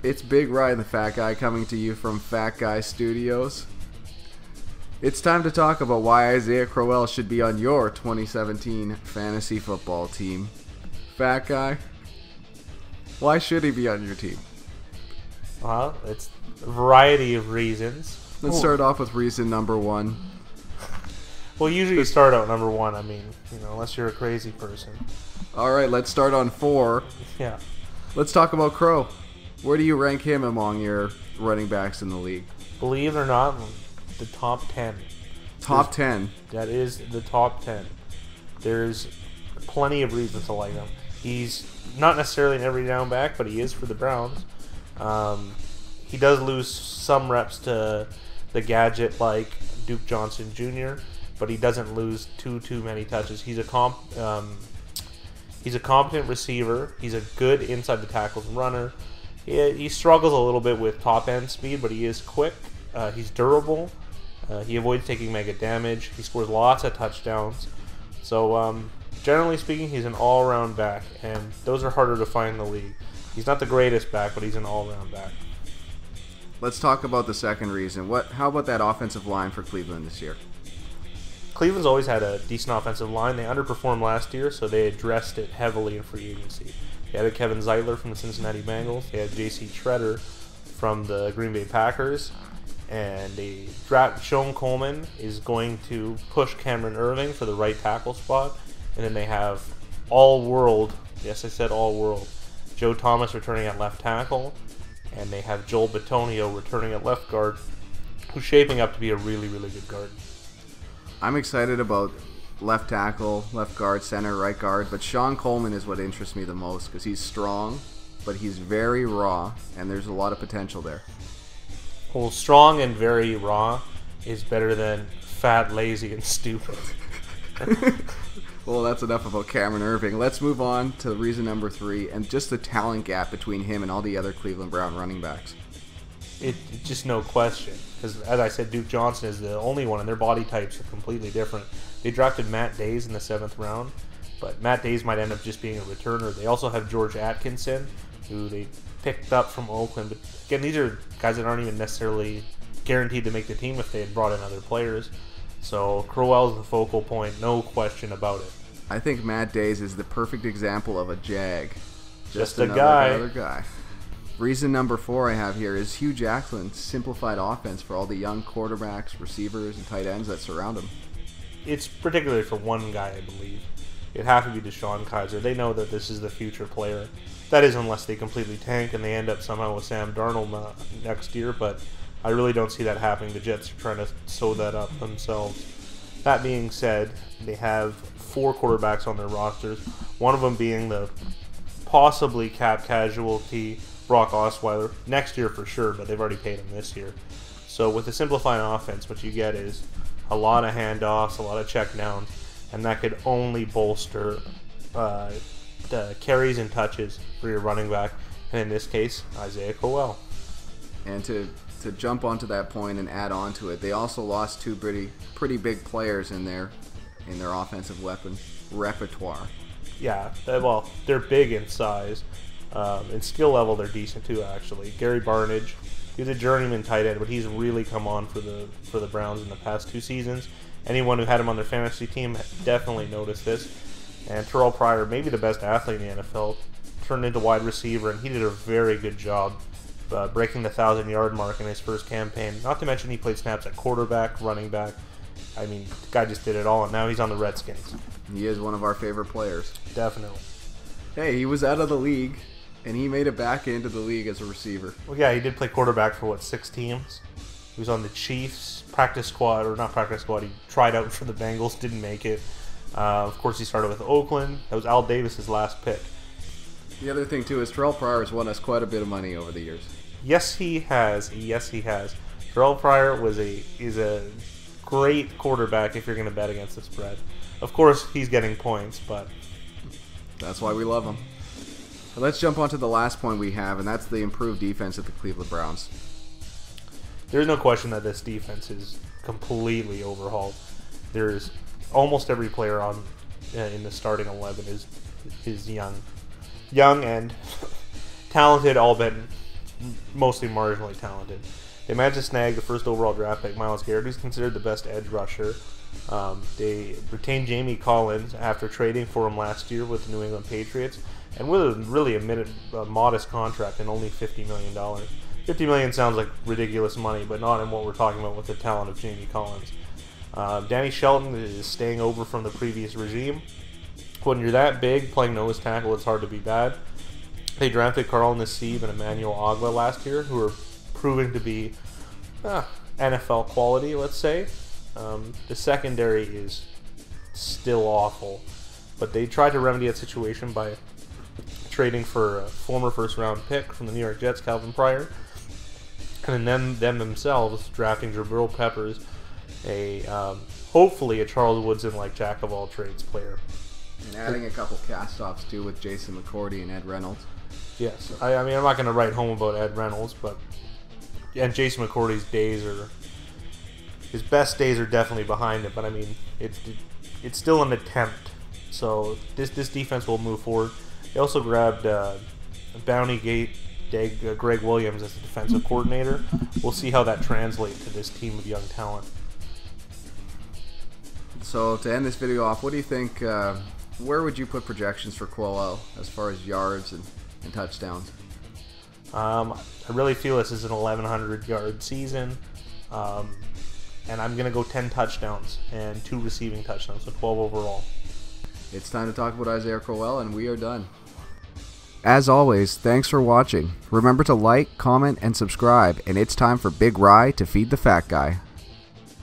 It's Big Ryan, the Fat Guy, coming to you from Fat Guy Studios. It's time to talk about why Isaiah Crowell should be on your 2017 fantasy football team. Fat Guy, why should he be on your team? Well, it's a variety of reasons. Let's start off with reason number one. Well, usually you start out number one. I mean, unless you're a crazy person. All right, let's start on 4. Yeah. Let's talk about Crow. Where do you rank him among your running backs in the league? Believe it or not, the top 10. Top 10? That is the top 10. There's plenty of reasons to like him. He's not necessarily an every down back, but he is for the Browns. He does lose some reps to the gadget like Duke Johnson Jr., but he doesn't lose too many touches. He's a competent receiver. He's a good inside the tackles runner. He struggles a little bit with top end speed, but he is quick. He's durable. He avoids taking mega damage. He scores lots of touchdowns. So generally speaking, he's an all-around back, and those are harder to find in the league. He's not the greatest back, but he's an all-around back. Let's talk about the second reason. How about that offensive line for Cleveland this year? Cleveland's always had a decent offensive line. They underperformed last year, so they addressed it heavily in free agency. They had Kevin Zeitler from the Cincinnati Bengals. They had J.C. Treader from the Green Bay Packers. And they draft Sean Coleman is going to push Cameron Irving for the right tackle spot. And then they have all-world, yes I said all-world, Joe Thomas returning at left tackle. And they have Joel Bitonio returning at left guard, who's shaping up to be a really, really good guard. I'm excited about left tackle, left guard, center, right guard, but Sean Coleman is what interests me the most because he's strong, but he's very raw, and there's a lot of potential there. Well, strong and very raw is better than fat, lazy, and stupid. Well, that's enough about Cameron Irving. Let's move on to reason number 3, and just the talent gap between him and all the other Cleveland Brown running backs. It's just no question. Because, as I said, Duke Johnson is the only one, and their body types are completely different. They drafted Matt Days in the 7th round, but Matt Days might end up just being a returner. They also have George Atkinson, who they picked up from Oakland. But again, these are guys that aren't even necessarily guaranteed to make the team if they had brought in other players. So Crowell's the focal point, no question about it. I think Matt Days is the perfect example of a jag. Just a guy. Another guy. Reason number 4 I have here is Hugh Jackson's simplified offense for all the young quarterbacks, receivers, and tight ends that surround him. It's particularly for one guy, I believe. It'd have to be DeShone Kizer. They know that this is the future player. That is, unless they completely tank and they end up somehow with Sam Darnold next year, but I really don't see that happening. The Jets are trying to sew that up themselves. That being said, they have 4 quarterbacks on their rosters, one of them being the possibly cap casualty Brock Osweiler, next year for sure, but they've already paid him this year. So with a simplified offense, what you get is a lot of handoffs, a lot of checkdowns, and that could only bolster the carries and touches for your running back, and in this case, Isaiah Crowell. And to jump onto that point and add on to it, they also lost 2 pretty big players in their offensive weapon repertoire. Yeah, well, they're big in size. In skill level, they're decent too, actually. Gary Barnidge, he's a journeyman tight end, but he's really come on for the Browns in the past 2 seasons. Anyone who had him on their fantasy team definitely noticed this. And Terrell Pryor, maybe the best athlete in the NFL, turned into wide receiver, and he did a very good job breaking the 1,000-yard mark in his first campaign. Not to mention he played snaps at quarterback, running back. I mean, the guy just did it all, and now he's on the Redskins. He is one of our favorite players. Definitely. Hey, he was out of the league, and he made it back into the league as a receiver. Well, yeah, he did play quarterback for, 6 teams? He was on the Chiefs practice squad, or not practice squad, he tried out for the Bengals, didn't make it. Of course, he started with Oakland. That was Al Davis's last pick. The other thing, too, is Terrell Pryor has won us quite a bit of money over the years. Yes, he has. Yes, he has. Terrell Pryor is a great quarterback if you're going to bet against the spread. Of course, he's getting points, but that's why we love him. But let's jump on to the last point we have, and that's the improved defense of the Cleveland Browns. There's no question that this defense is completely overhauled. There's almost every player in the starting 11 is young and talented, all but mostly marginally talented. They managed to snag the first overall draft pick, Myles Garrett, who's considered the best edge rusher. They retained Jamie Collins after trading for him last year with the New England Patriots, and with a modest contract and only $50 million. $50 million sounds like ridiculous money, but not in what we're talking about with the talent of Jamie Collins. Danny Shelton is staying over from the previous regime. When you're that big, playing nose tackle, it's hard to be bad. They drafted Carl Nassib and Emmanuel Ogba last year, who are proving to be NFL quality, let's say. The secondary is still awful, but they tried to remedy that situation by trading for a former first-round pick from the New York Jets, Calvin Pryor, and then them themselves drafting Jabril Peppers, hopefully a Charles Woodson-like jack-of-all-trades player. And adding a couple cast-offs, too, with Jason McCourty and Ed Reynolds. Yes. I mean, I'm not going to write home about Ed Reynolds, but... And Jason McCourty's his best days are definitely behind him, but I mean, it's still an attempt. So this defense will move forward. They also grabbed Bounty Gate Greg Williams as the defensive coordinator. We'll see how that translates to this team of young talent. So to end this video off, what do you think? Where would you put projections for Crowell as far as yards and touchdowns? I really feel this is an 1,100-yard season, and I'm going to go 10 touchdowns and 2 receiving touchdowns, so 12 overall. It's time to talk about Isaiah Crowell, and we are done. As always, thanks for watching. Remember to like, comment, and subscribe, and it's time for Big Rye to feed the fat guy.